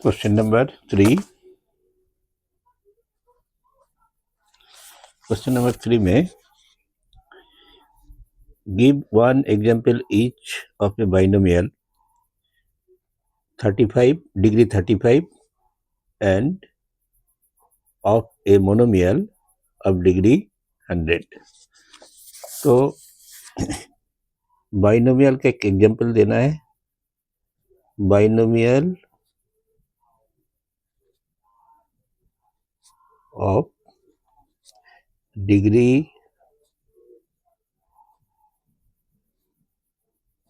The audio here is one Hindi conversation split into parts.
Question number 3. Question number 3 में give one example each of a binomial 35 degree 35 and of a monomial of degree 100. तो बाइनोमियल का एक एग्जाम्पल देना है. बाइनोमियल ऑफ डिग्री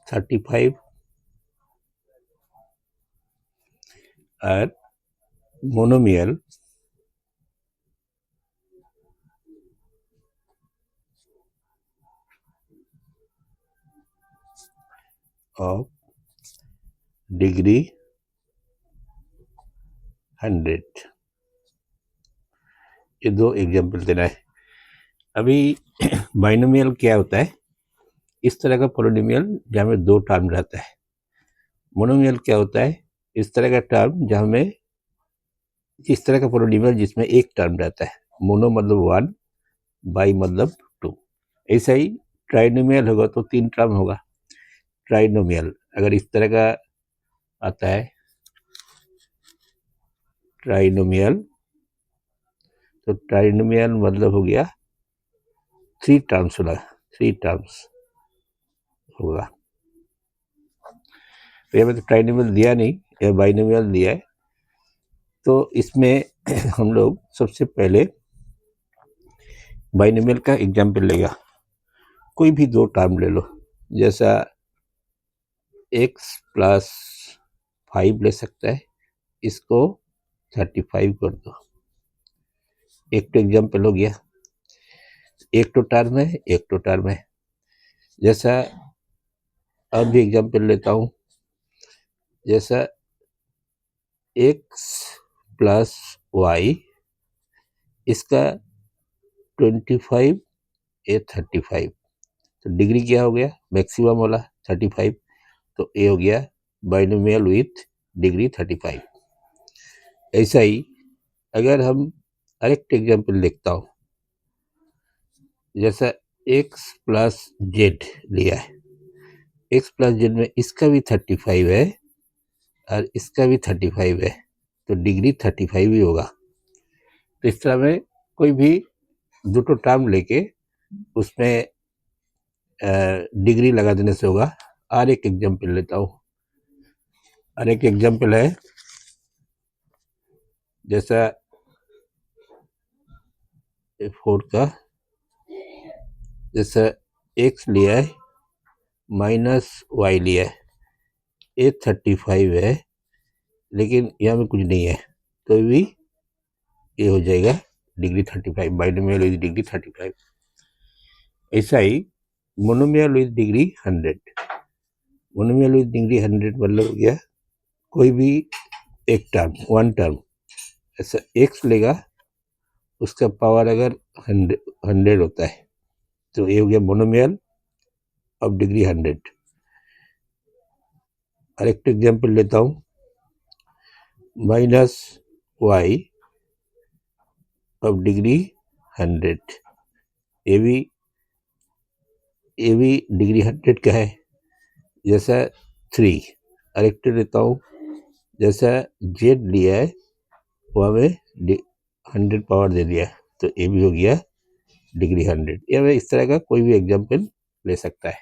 35 और मोनोमियल ऑफ डिग्री 100. ये दो एग्जाम्पल देना है. अभी बाइनोमियल क्या होता है? इस तरह का पोलिनोमियल जहाँ में दो टर्म रहता है. मोनोमियल क्या होता है? इस तरह का टर्म जहाँ में इस तरह का पोलिनोमियल जिसमें एक टर्म रहता है. मोनो मतलब 1, बाई मतलब 2. ऐसा ही ट्राइनोमियल होगा तो 3 टर्म होगा. ट्राइनोमियल अगर इस तरह का आता है ट्राइनोमियल, तो ट्राइनोमियल मतलब हो गया 3 टर्म्स होगा. 3 टर्म्स होगा. तो यहाँ पे तो ट्राइनोमियल दिया नहीं, यह बाइनोमियल दिया है. तो इसमें हम लोग सबसे पहले बाइनोमियल का एग्जाम्पल लेगा. कोई भी दो टर्म ले लो, जैसा x प्लस 5 ले सकता है, इसको 35 कर दो. एक तो एग्जाम्पल हो गया. एक तो टर्म है, एक तो टर्म है. जैसा अब भी एग्जाम्पल लेता हूँ. जैसा x प्लस y, इसका 25 ए 35. तो डिग्री क्या हो गया? मैक्सिमम वाला 35. तो ए हो गया बाइनोमियल विथ डिग्री 35. ऐसा ही अगर हम अरेक्ट एग्जाम्पल देखता हूँ, जैसा x प्लस जेड लिया है. x प्लस जेड में इसका भी 35 है और इसका भी 35 है, तो डिग्री 35 ही होगा. तो इस तरह में कोई भी दो टर्म लेके उसमें डिग्री लगा देने से होगा. और एक एग्जाम्पल लेता हूँ. और एक एग्जाम्पल है, जैसा 4 का, जैसा x लिया है माइनस y लिया है. ए 35 है लेकिन यहाँ में कुछ नहीं है, तो भी ये हो जाएगा डिग्री 35. Binomial with degree 35. ऐसा ही monomial with degree 100. Monomial with degree 100 मतलब हो गया कोई भी एक टर्म, वन टर्म. ऐसा x लेगा, उसका पावर अगर 100 होता है, तो ये हो गया मोनोमियल ऑफ डिग्री 100. और एक एग्जाम्पल लेता हूँ. Minus y of degree 100. ये भी डिग्री 100 का है. जैसा 3. और एक लेता हूँ, जैसा z लिया है वहाँ में 100 पावर दे दिया, तो ये भी हो गया डिग्री 100. या इस तरह का कोई भी एग्जाम्पल ले सकता है.